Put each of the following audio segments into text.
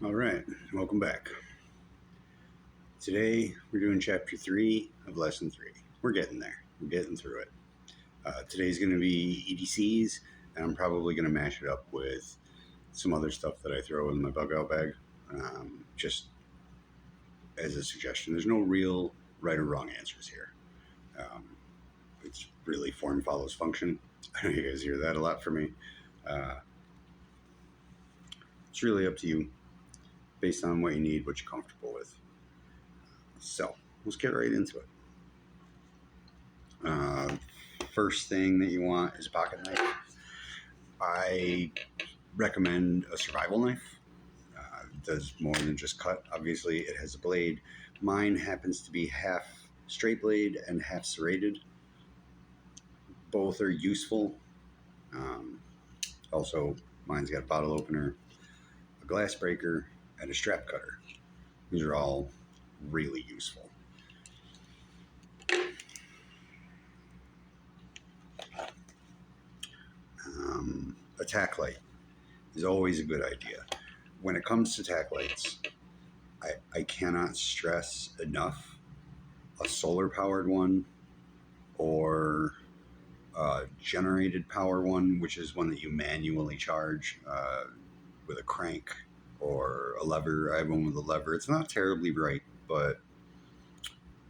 All right, welcome back. Today we're doing chapter 3 of lesson 3. We're getting there, we're getting through it. Today's going to be EDCs, and I'm probably going to mash it up with some other stuff that I throw in my bug out bag. Just as a suggestion, there's no real right or wrong answers here. Um, it's really form follows function. I know you guys hear that a lot from me. Uh, it's really up to you based on what you need, what you're comfortable with. So let's get right into it. Uh, First thing that you want is a pocket knife. I recommend a survival knife. It does more than just cut. Obviously, it has a blade. Mine happens to be half straight blade and half serrated. Both are useful. Um, Also, mine's got a bottle opener, a glass breaker, and a strap cutter. These are all really useful. A tack light is always a good idea. When it comes to tack lights, I cannot stress enough a solar powered one or a generated power one, which is one that you manually charge with a crank or a lever. I have one with a lever. It's not terribly bright, but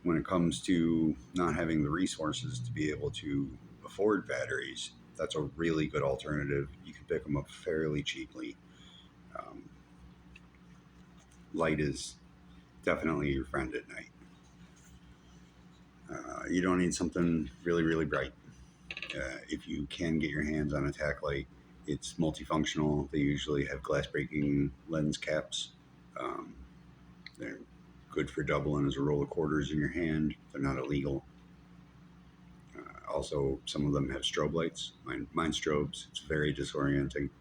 when it comes to not having the resources to be able to afford batteries, that's a really good alternative. You can pick them up fairly cheaply. Um, Light is definitely your friend at night. You don't need something really, really bright. If you can get your hands on a tack light, it's multifunctional. They usually have glass breaking lens caps. Um, they're good for doubling as a roll of quarters in your hand. They're not illegal. Also, some of them have strobe lights. Mine strobes. It's very disorienting,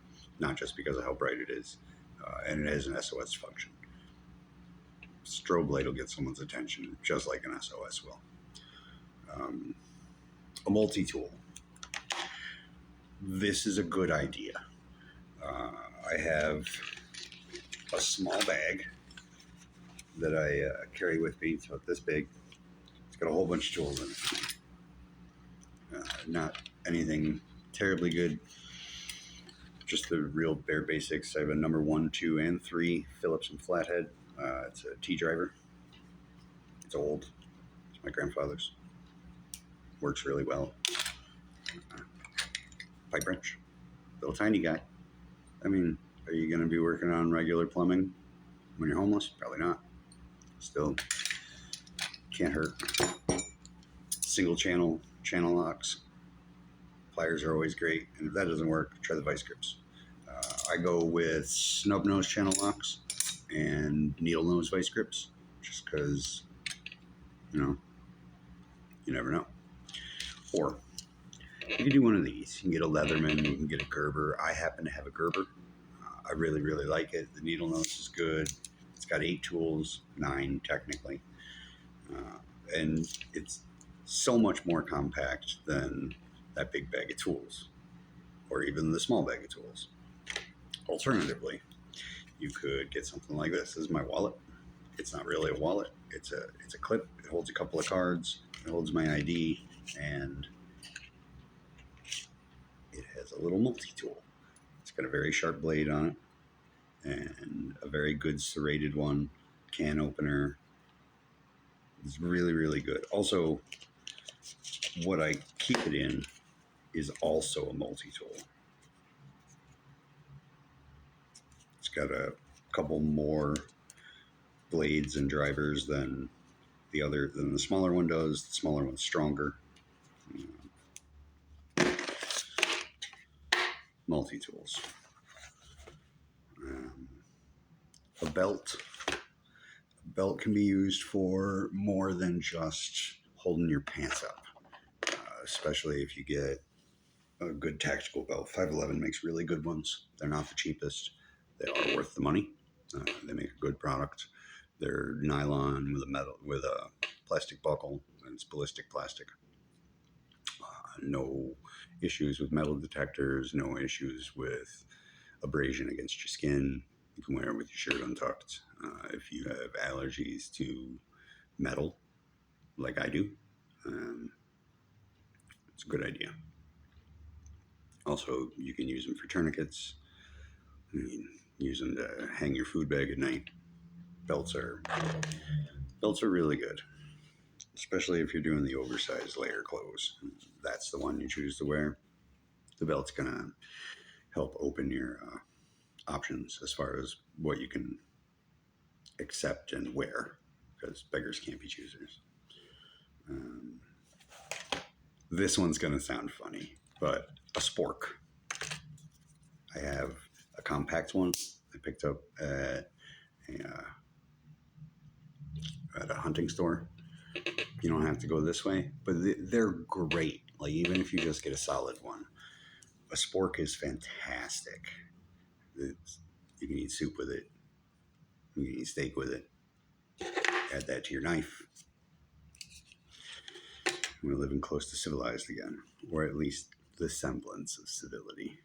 not just because of how bright it is, and it has an SOS function. Strobe light will get someone's attention just like an SOS will. A multi-tool. This is a good idea. I have a small bag that I carry with me. It's about this big. It's got a whole bunch of tools in it. Not anything terribly good. Just the real bare basics. I have a number 1, 2, and 3 Phillips and flathead. It's a T driver. It's old. It's my grandfather's. Works really well. Pipe wrench. Little tiny guy. I mean, are you going to be working on regular plumbing when you're homeless? Probably not. Still, can't hurt. Single channel locks. Pliers are always great. And if that doesn't work, try the vice grips. I go with snub nose channel locks and needle nose vice grips just because, you never know. Or you can do one of these. You can get a Leatherman, you can get a Gerber. I happen to have a Gerber. I really, really like it. The needle nose is good. It's got 8 tools, 9 technically. And it's so much more compact than that big bag of tools or even the small bag of tools. Alternatively, you could get something like this. This is my wallet. It's not really a wallet. It's a clip. It holds a couple of cards. It holds my ID, and it has a little multi-tool. It's got a very sharp blade on it and a very good serrated one. Can opener. It's really, really good. Also, what I keep it in is also a multi-tool. It's got a couple more blades and drivers than the smaller one does. The smaller one's stronger. Multi-tools. A belt. A belt can be used for more than just holding your pants up, especially if you get a good tactical belt. 511 makes really good ones. They're not the cheapest. They are worth the money. They make a good product. They're nylon with a plastic buckle, and it's ballistic plastic. No issues with metal detectors. No issues with abrasion against your skin. You can wear it with your shirt untucked. If you have allergies to metal, like I do, um, it's a good idea. Also, you can use them for tourniquets. I mean, use them to hang your food bag at night. Belts are belts are really good, especially if you're doing the oversized layer clothes. That's the one you choose to wear. The belt's gonna help open your options as far as what you can accept and wear, because beggars can't be choosers. Um, this one's gonna sound funny, but a spork. I have a compact one I picked up at a hunting store. You don't have to go this way, but they're great. Like, even if you just get a solid one, a spork is fantastic. You can eat soup with it. You can eat steak with it. Add that to your knife. We're living close to civilized again, or at least the semblance of civility.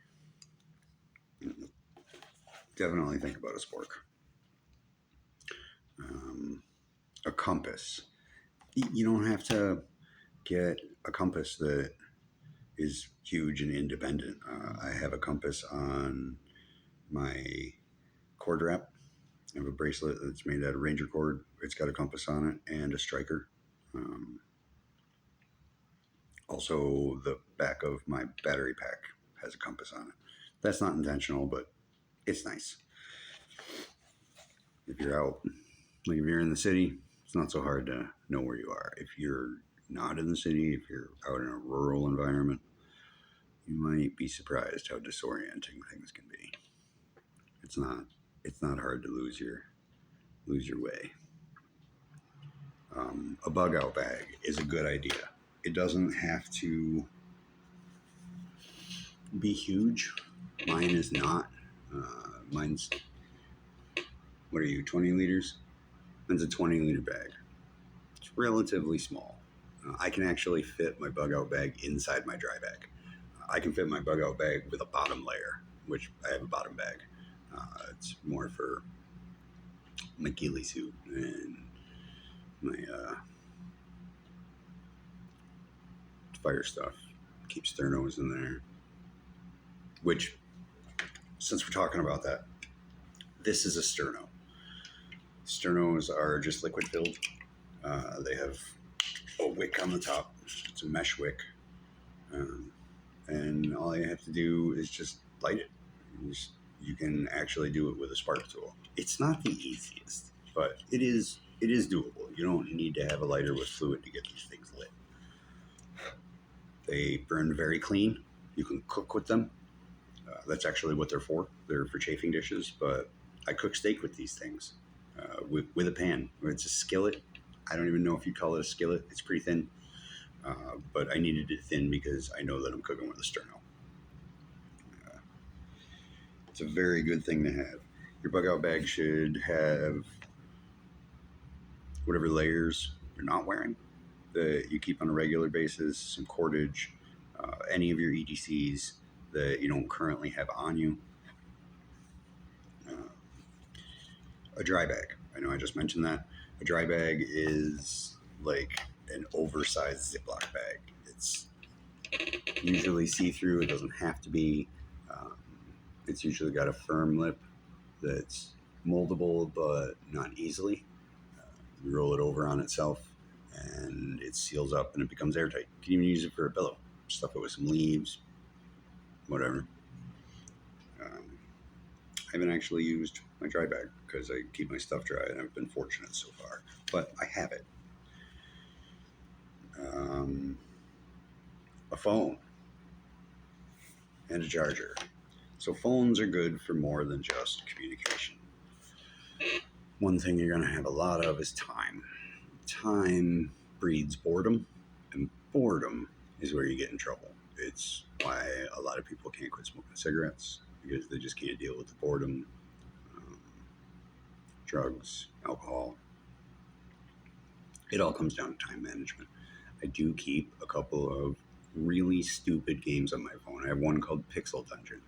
Definitely think about a spork. A compass. You don't have to get a compass that is huge and independent. I have a compass on my cord wrap. I have a bracelet that's made out of ranger cord. It's got a compass on it and a striker. Also, the back of my battery pack has a compass on it. That's not intentional, but it's nice. If you're out, like if you're in the city, it's not so hard to know where you are. If you're not in the city, if you're out in a rural environment, you might be surprised how disorienting things can be. It's not hard to lose your way. A bug out bag is a good idea. It doesn't have to be huge. Mine is not. Mine's, what are you, 20 liters? Mine's a 20-liter bag. It's relatively small. I can actually fit my bug out bag inside my dry bag. I can fit my bug out bag with a bottom layer, which I have a bottom bag. It's more for my ghillie suit and my fire stuff. Keep sternos in there. Which, since we're talking about that, this is a sterno. Sternos are just liquid filled. They have a wick on the top. It's a mesh wick. And all you have to do is just light it. You can actually do it with a spark tool. It's not the easiest, but it is doable. You don't need to have a lighter with fluid to get these things lit. They burn very clean. You can cook with them. That's actually what they're for. They're for chafing dishes, but I cook steak with these things with a pan. It's a skillet. I don't even know if you call it a skillet. It's pretty thin, but I needed it thin because I know that I'm cooking with a sterno. It's a very good thing to have. Your bug out bag should have whatever layers you're not wearing that you keep on a regular basis, some cordage, any of your EDCs that you don't currently have on you. A dry bag. I know I just mentioned that. A dry bag is like an oversized Ziploc bag. It's usually see-through. It doesn't have to be. It's usually got a firm lip that's moldable, but not easily. You roll it over on itself, and it seals up, and it becomes airtight. You can even use it for a pillow. Stuff it with some leaves, whatever. I haven't actually used my dry bag because I keep my stuff dry, and I've been fortunate so far. But I have it. A phone and a charger. So phones are good for more than just communication. One thing you're going to have a lot of is time. Time breeds boredom, and boredom is where you get in trouble. It's why a lot of people can't quit smoking cigarettes, because they just can't deal with the boredom. Drugs, alcohol. It all comes down to time management. I do keep a couple of really stupid games on my phone. I have one called Pixel Dungeon.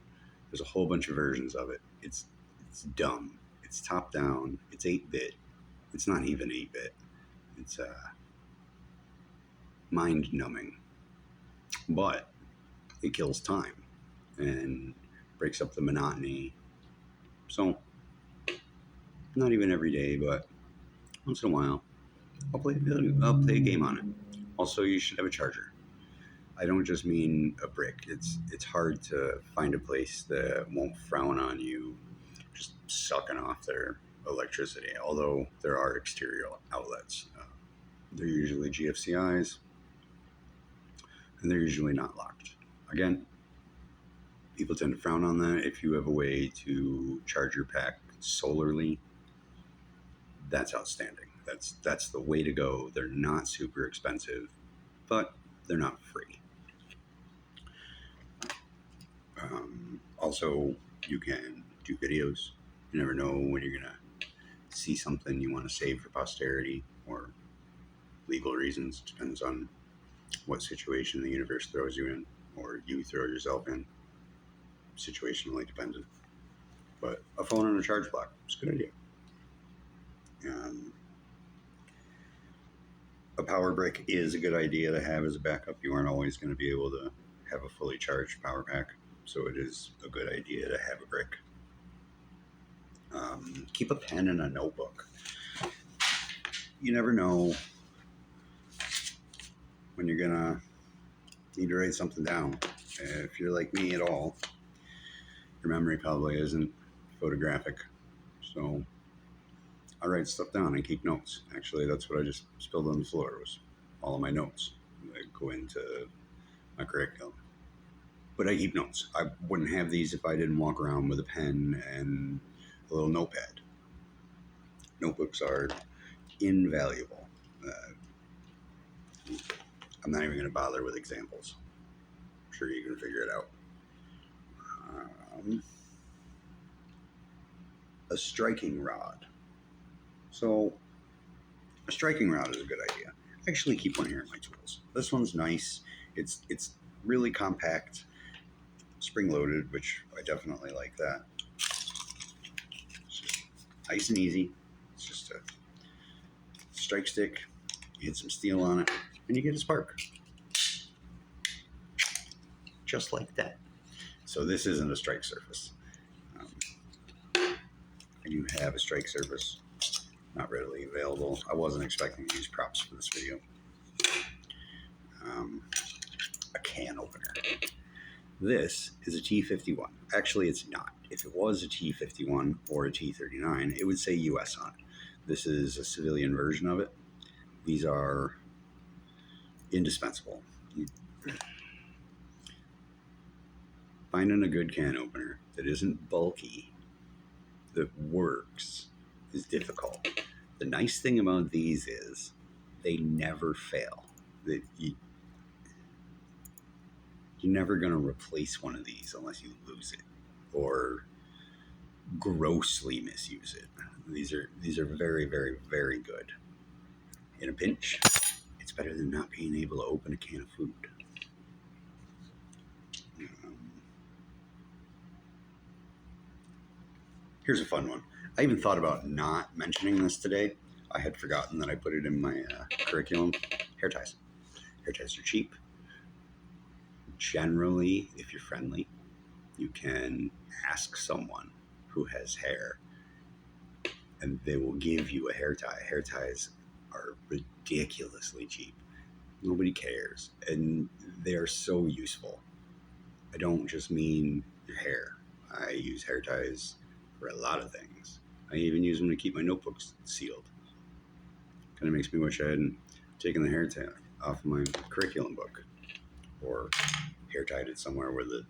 There's a whole bunch of versions of it. It's It's dumb. It's top down. It's 8-bit. It's not even 8-bit. It's mind numbing. But it kills time and breaks up the monotony. So, not even every day, but once in a while, I'll play a game on it. Also, you should have a charger. I don't just mean a brick. It's hard to find a place that won't frown on you just sucking off their electricity, although there are exterior outlets. They're usually GFCIs, and they're usually not locked. Again, people tend to frown on that. If you have a way to charge your pack solarly, that's outstanding. That's the way to go. They're not super expensive, but they're not free. Also, you can do videos. You never know when you're gonna see something you want to save for posterity or legal reasons. Depends on what situation the universe throws you in, or you throw yourself in. Situationally dependent. But a phone and a charge block is a good idea. A power brick is a good idea to have as a backup. You aren't always going to be able to have a fully charged power pack, so it is a good idea to have a brick. Keep a pen and a notebook. You never know when you're gonna need to write something down. If you're like me at all, your memory probably isn't photographic, so I write stuff down and keep notes. Actually, that's what I just spilled on the floor, was all of my notes that go into my curriculum. But I keep notes. I wouldn't have these if I didn't walk around with a pen and a little notepad. Notebooks are invaluable. I'm not even going to bother with examples. I'm sure you can figure it out. A striking rod. So, a striking rod is a good idea. I actually keep one here in my tools. This one's nice. It's really compact, spring-loaded, which I definitely like that. It's just nice and easy. It's just a strike stick. You hit some steel on it, and you get a spark. Just like that. So this isn't a strike surface. I do have a strike surface, not readily available. I wasn't expecting to use props for this video. A can opener. This is a T51. Actually, it's not. If it was a T51 or a T39, it would say US on it. This is a civilian version of it. These are indispensable. Finding a good can opener that isn't bulky, that works, is difficult. The nice thing about these is they never fail. That you're never going to replace one of these unless you lose it or grossly misuse it. These are very, very, very good. In a pinch, it's better than not being able to open a can of food. Here's a fun one. I even thought about not mentioning this today. I had forgotten that I put it in my curriculum. Hair ties. Hair ties are cheap. Generally, if you're friendly, you can ask someone who has hair and they will give you a hair tie. Hair ties are ridiculously cheap. Nobody cares, and they are so useful. I don't just mean your hair. I use hair ties for a lot of things. I even use them to keep my notebooks sealed. Kind of makes me wish I hadn't taken the hair tie off of my curriculum book, or hair tied it somewhere where the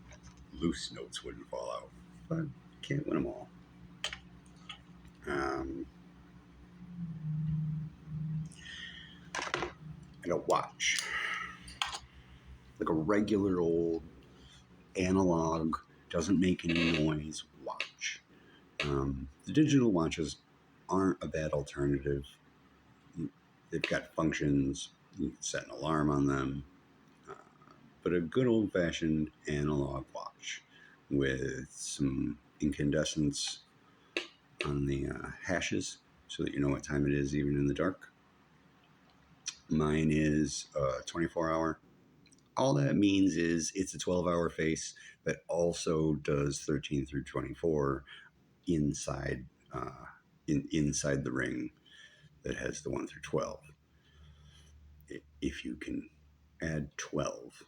loose notes wouldn't fall out. But can't win them all. And a watch, like a regular old analog, doesn't make any noise watch. The digital watches aren't a bad alternative. They've got functions. You can set an alarm on them. But a good old-fashioned analog watch with some incandescence on the hashes so that you know what time it is even in the dark. Mine is 24 hour. All that means is it's a 12-hour face that also does 13 through 24 inside inside the ring that has the 1 through 12. If you can add 12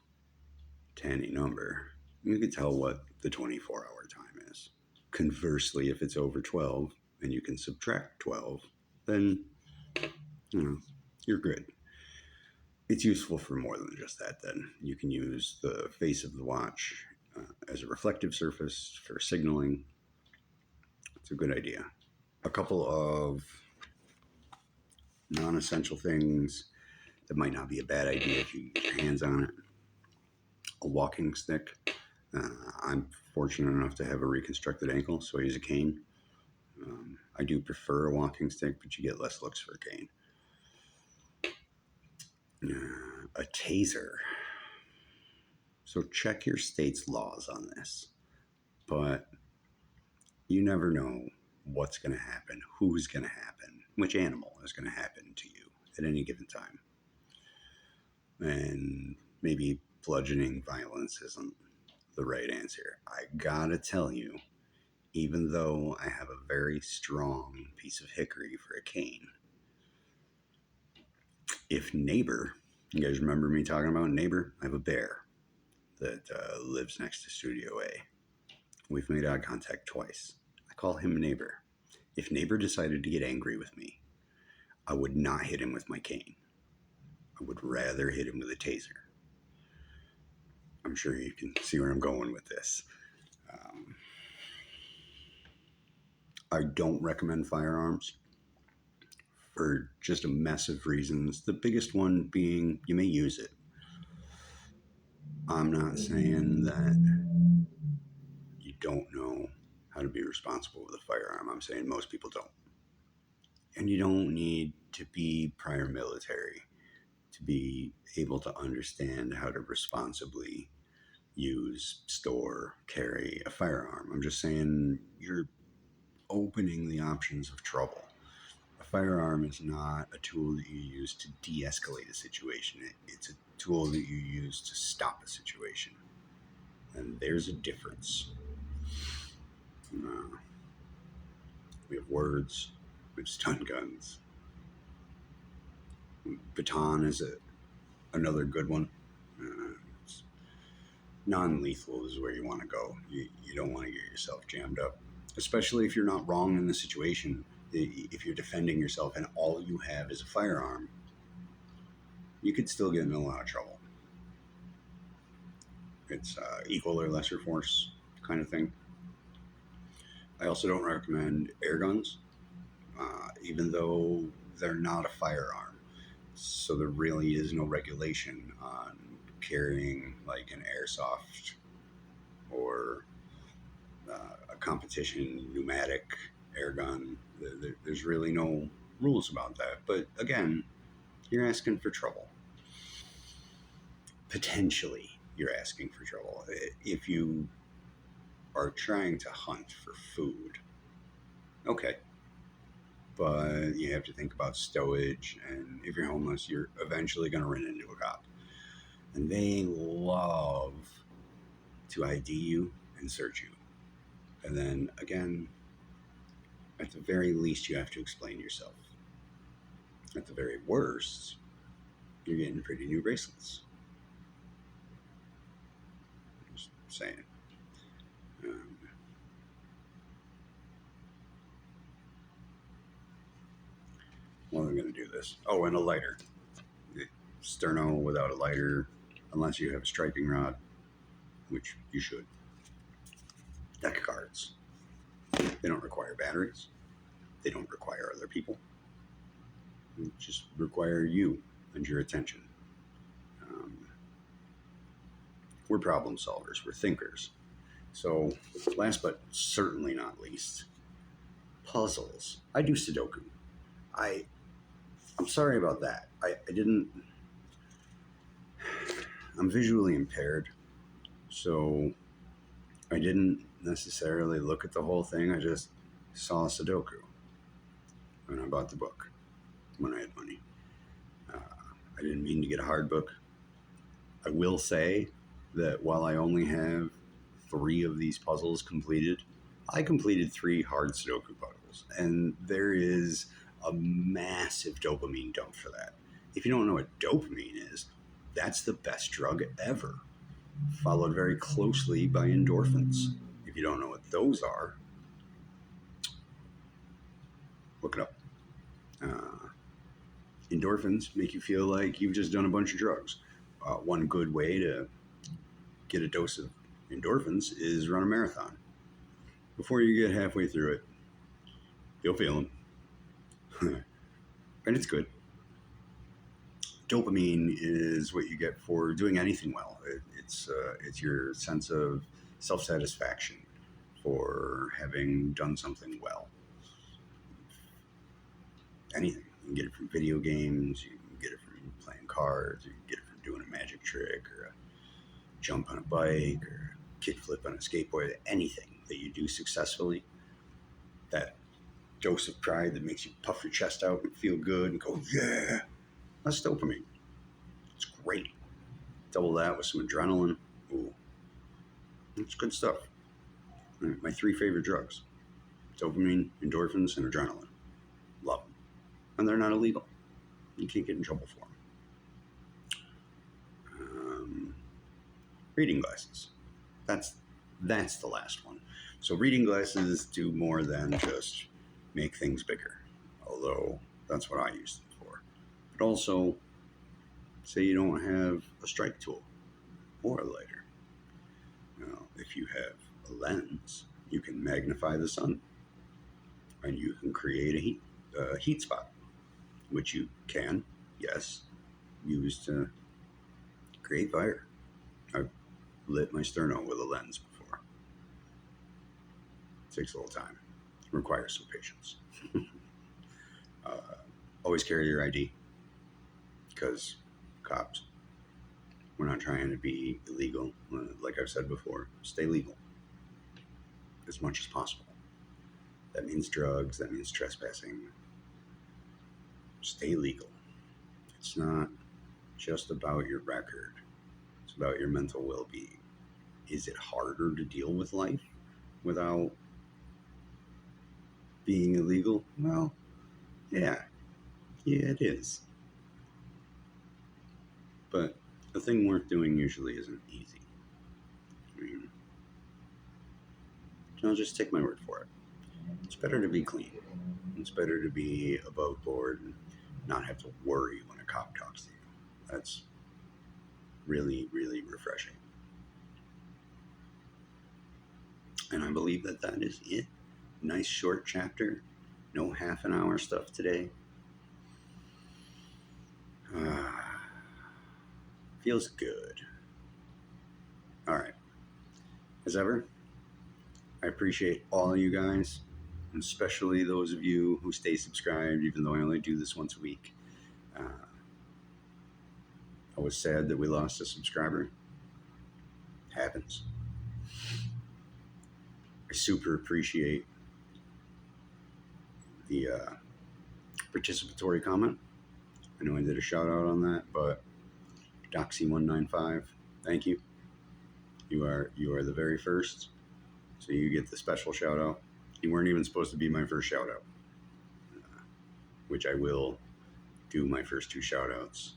to any number, you can tell what the 24-hour time is. Conversely, if it's over 12 and you can subtract 12, then you're good. It's useful for more than just that. Then you can use the face of the watch as a reflective surface for signaling. It's a good idea. A couple of non-essential things that might not be a bad idea if you get your hands on it. A walking stick. I'm fortunate enough to have a reconstructed ankle, so I use a cane. I do prefer a walking stick, but you get less looks for a cane. A taser. So check your state's laws on this, but you never know what's going to happen, who's going to happen, which animal is going to happen to you at any given time. And maybe bludgeoning violence isn't the right answer. I gotta tell you, even though I have a very strong piece of hickory for a cane, if Neighbor, you guys remember me talking about Neighbor? I have a bear that lives next to Studio A. We've made eye contact twice. I call him Neighbor. If Neighbor decided to get angry with me, I would not hit him with my cane. I would rather hit him with a taser. I'm sure you can see where I'm going with this. I don't recommend firearms for just a mess of reasons. The biggest one being you may use it. I'm not saying that you don't know how to be responsible with a firearm. I'm saying most people don't. And you don't need to be prior military to be able to understand how to responsibly use, store, carry a firearm. I'm just saying you're opening the options of trouble. A firearm is not a tool that you use to de-escalate a situation. It's a tool that you use to stop a situation. And there's a difference. We have words, we have stun guns. Baton is another good one. Non-lethal is where you want to go. You don't want to get yourself jammed up, especially if you're not wrong in the situation. If you're defending yourself and all you have is a firearm, you could still get in a lot of trouble. It's equal or lesser force kind of thing. I also don't recommend air guns, even though they're not a firearm. So there really is no regulation on carrying like an airsoft or a competition pneumatic air gun. There's really no rules about that. But again, you're asking for trouble. Potentially, you're asking for trouble. If you are trying to hunt for food, okay. But you have to think about stowage, and if you're homeless, you're eventually going to run into a cop. And they love to ID you and search you. And then, again, at the very least, you have to explain yourself. At the very worst, you're getting pretty new bracelets. Just saying. Well, I'm going to do this. Oh, and a lighter. Sterno without a lighter, unless you have a striping rod, which you should. Deck cards. They don't require batteries. They don't require other people. They just require you and your attention. We're problem solvers. We're thinkers. So, last but certainly not least, puzzles. I do Sudoku. I'm sorry about that. I'm visually impaired, so I didn't necessarily look at the whole thing. I just saw Sudoku when I bought the book, when I had money. I didn't mean to get a hard book. I will say that while I only have 3 of these puzzles completed, I completed 3 hard Sudoku puzzles, and there is a massive dopamine dump for that. If you don't know what dopamine is, that's the best drug ever, followed very closely by endorphins. If you don't know what those are, look it up. Endorphins make you feel like you've just done a bunch of drugs. One good way to get a dose of endorphins is run a marathon. Before you get halfway through it, you'll feel them. And it's good. Dopamine is what you get for doing anything well. It's your sense of self-satisfaction for having done something well. Anything. You can get it from video games, you can get it from playing cards, you can get it from doing a magic trick or a jump on a bike or a kickflip on a skateboard. Anything that you do successfully, that dose of pride that makes you puff your chest out and feel good and go, yeah, that's dopamine. It's great. Double that with some adrenaline. Ooh, it's good stuff. My 3 favorite drugs: dopamine, endorphins, and adrenaline. Love them. And they're not illegal. You can't get in trouble for them. Reading glasses. That's the last one. So reading glasses do more than just make things bigger, although that's what I use them for. But also, say you don't have a strike tool or a lighter. Now, if you have a lens, you can magnify the sun, and you can create a heat spot, which you can, yes, use to create fire. I've lit my sterno with a lens before. It takes a little time. It requires some patience. Always carry your ID, because cops, we're not trying to be illegal. Like I've said before, stay legal as much as possible. That means drugs, that means trespassing. Stay legal. It's not just about your record. It's about your mental well-being. Is it harder to deal with life without being illegal? Well, yeah, it is. But a thing worth doing usually isn't easy. I mean, I'll just take my word for it. It's better to be clean. It's better to be above board and not have to worry when a cop talks to you. That's really, really refreshing. And I believe that is it. Nice short chapter. No half an hour stuff today. Feels good. All right. As ever, I appreciate all of you guys, and especially those of you who stay subscribed, even though I only do this once a week. I was sad that we lost a subscriber. It happens. I super appreciate the participatory comment. I know I did a shout out on that, but Doxy195, thank you. You are the very first, so you get the special shout out. You weren't even supposed to be my first shout out, which I will do my first 2 shout outs,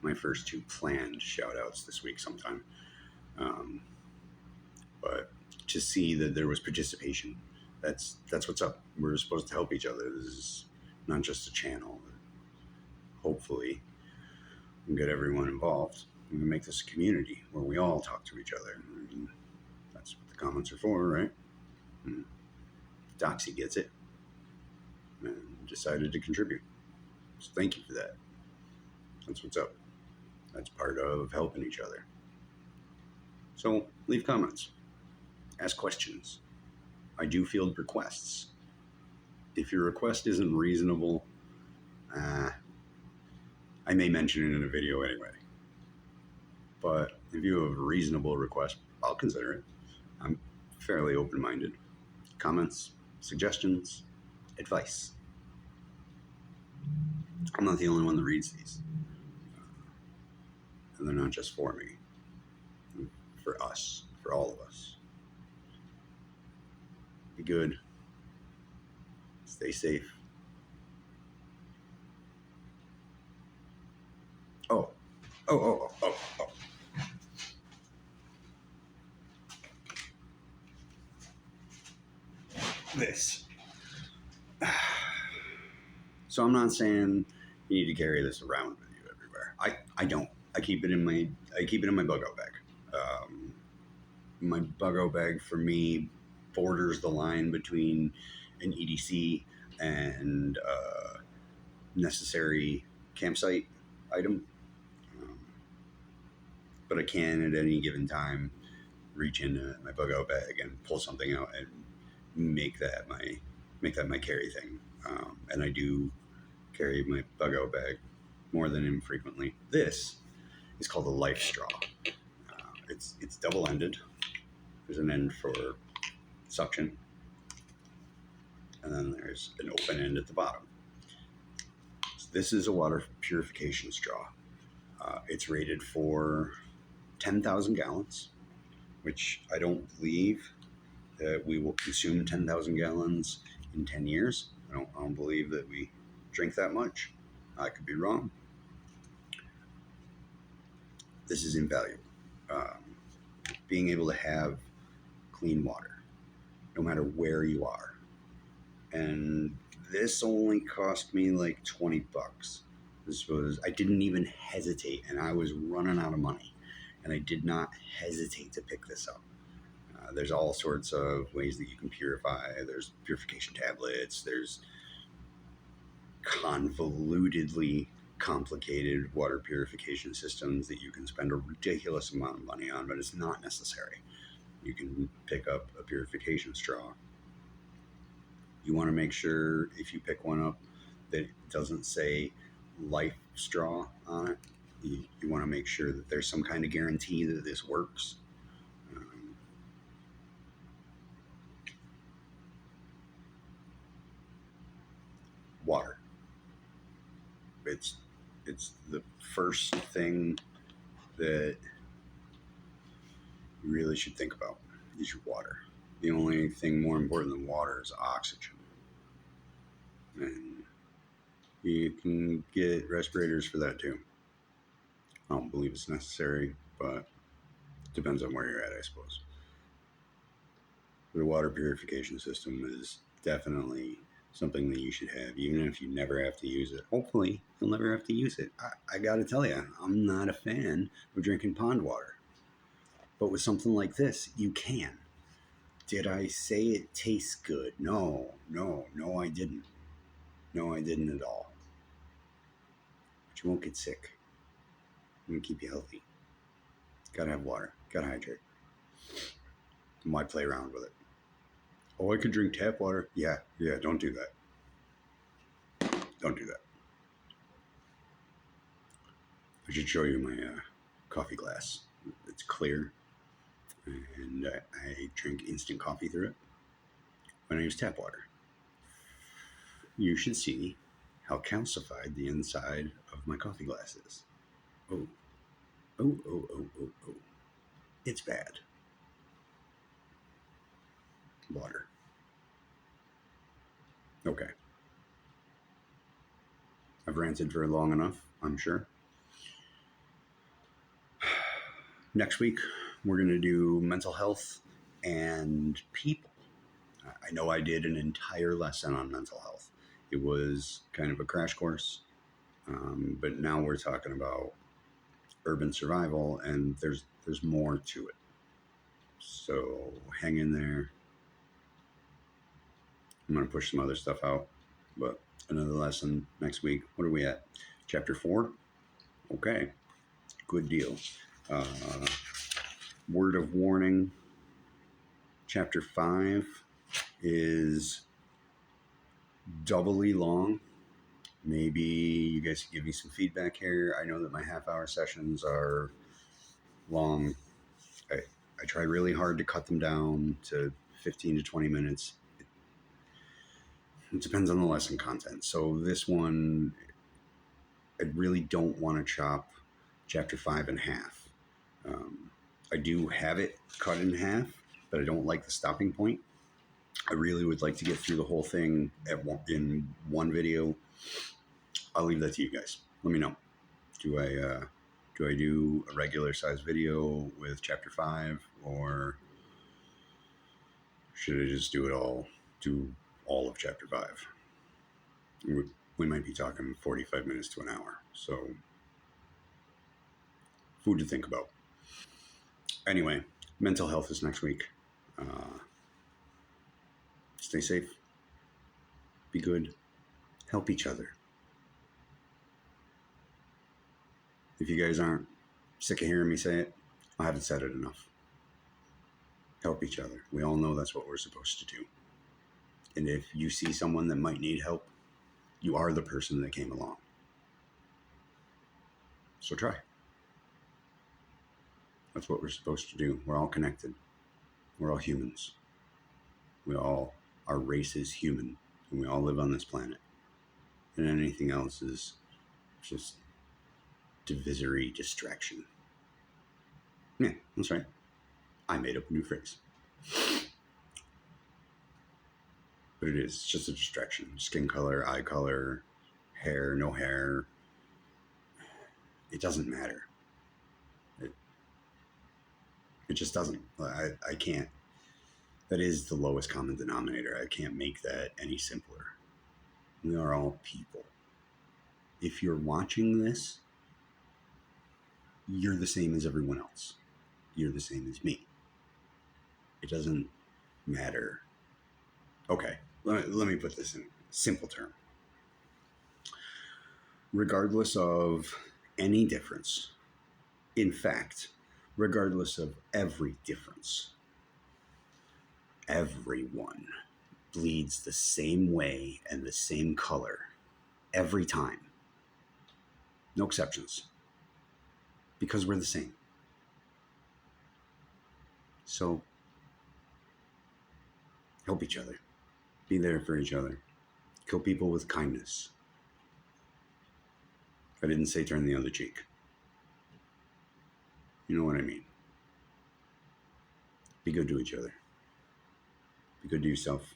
my first 2 planned shout outs this week sometime. But to see that there was participation, that's what's up. We're supposed to help each other. This is not just a channel. Hopefully, we can get everyone involved. We can make this a community where we all talk to each other. And that's what the comments are for, right? And Doxy gets it and decided to contribute. So thank you for that. That's what's up. That's part of helping each other. So leave comments. Ask questions. I do field requests. If your request isn't reasonable, I may mention it in a video anyway. But if you have a reasonable request, I'll consider it. I'm fairly open-minded. Comments, suggestions, advice. I'm not the only one that reads these. And they're not just for me, for us, for all of us. Be good. Stay safe. Oh, oh, oh, oh, oh. This. So I'm not saying you need to carry this around with you everywhere. I don't. I keep it in my bug out bag. My bug out bag for me borders the line between an EDC and necessary campsite item. But I can at any given time reach into my bug out bag and pull something out and make that my carry thing. And I do carry my bug out bag more than infrequently. This is called a life straw. It's double ended. There's an end for suction, and then there's an open end at the bottom. So this is a water purification straw. It's rated for 10,000 gallons, which I don't believe that we will consume 10,000 gallons in 10 years. I don't believe that we drink that much. I could be wrong. This is invaluable. Being able to have clean water, no matter where you are. And this only cost me like $20. I didn't even hesitate, and I was running out of money, and I did not hesitate to pick this up. There's all sorts of ways that you can purify. There's purification tablets. There's convolutedly complicated water purification systems that you can spend a ridiculous amount of money on, but it's not necessary. You can pick up a purification straw. You want to make sure if you pick one up that it doesn't say life straw on it. You want to make sure that there's some kind of guarantee that this works. Water. It's the first thing that you really should think about is your water. The only thing more important than water is oxygen. And you can get respirators for that too. I don't believe it's necessary, but it depends on where you're at, I suppose. The water purification system is definitely something that you should have, even if you never have to use it. Hopefully, you'll never have to use it. I gotta tell you, I'm not a fan of drinking pond water. But with something like this, you can. Did I say it tastes good? No, I didn't. No, I didn't at all. But you won't get sick. I'm gonna keep you healthy. Gotta have water. Gotta hydrate. And why play around with it? Oh, I could drink tap water. Yeah, don't do that. Don't do that. I should show you my coffee glass. It's clear, and I drink instant coffee through it when I use tap water. You should see how calcified the inside of my coffee glass is. Oh. It's bad. Water. Okay. I've ranted for long enough, I'm sure. Next week, we're going to do mental health and people. I know I did an entire lesson on mental health. It was kind of a crash course, but now we're talking about urban survival, and there's more to it. So hang in there. I'm going to push some other stuff out, but another lesson next week. What are we at? Chapter 4? Okay, good deal. Word of warning. Chapter 5 is doubly long. Maybe you guys can give me some feedback here. I know that my half-hour sessions are long. I try really hard to cut them down to 15 to 20 minutes. It depends on the lesson content. So this one, I really don't want to chop chapter 5 in half. I do have it cut in half, but I don't like the stopping point. I really would like to get through the whole thing in one video. I'll leave that to you guys. Let me know. Do I do a regular size video with chapter 5, or should I just do all of chapter 5? We might be talking 45 minutes to an hour. So, food to think about. Anyway, mental health is next week. Stay safe. Be good. Help each other. If you guys aren't sick of hearing me say it, I haven't said it enough. Help each other. We all know that's what we're supposed to do. And if you see someone that might need help, you are the person that came along. So try. That's what we're supposed to do. We're all connected. We're all humans. Our race is human, and we all live on this planet. And anything else is just divisory distraction. Yeah, that's right. I made up a new phrase. But it is. It's just a distraction. Skin color, eye color, hair, no hair. It doesn't matter. It just doesn't. I can't. That is the lowest common denominator. I can't make that any simpler. We are all people. If you're watching this, you're the same as everyone else. You're the same as me. It doesn't matter. Okay, let me put this in simple term. Regardless of any difference, in fact, regardless of every difference, everyone bleeds the same way and the same color every time. No exceptions. Because we're the same. So, help each other. Be there for each other. Kill people with kindness. I didn't say turn the other cheek. You know what I mean. Be good to each other. Be good to yourself.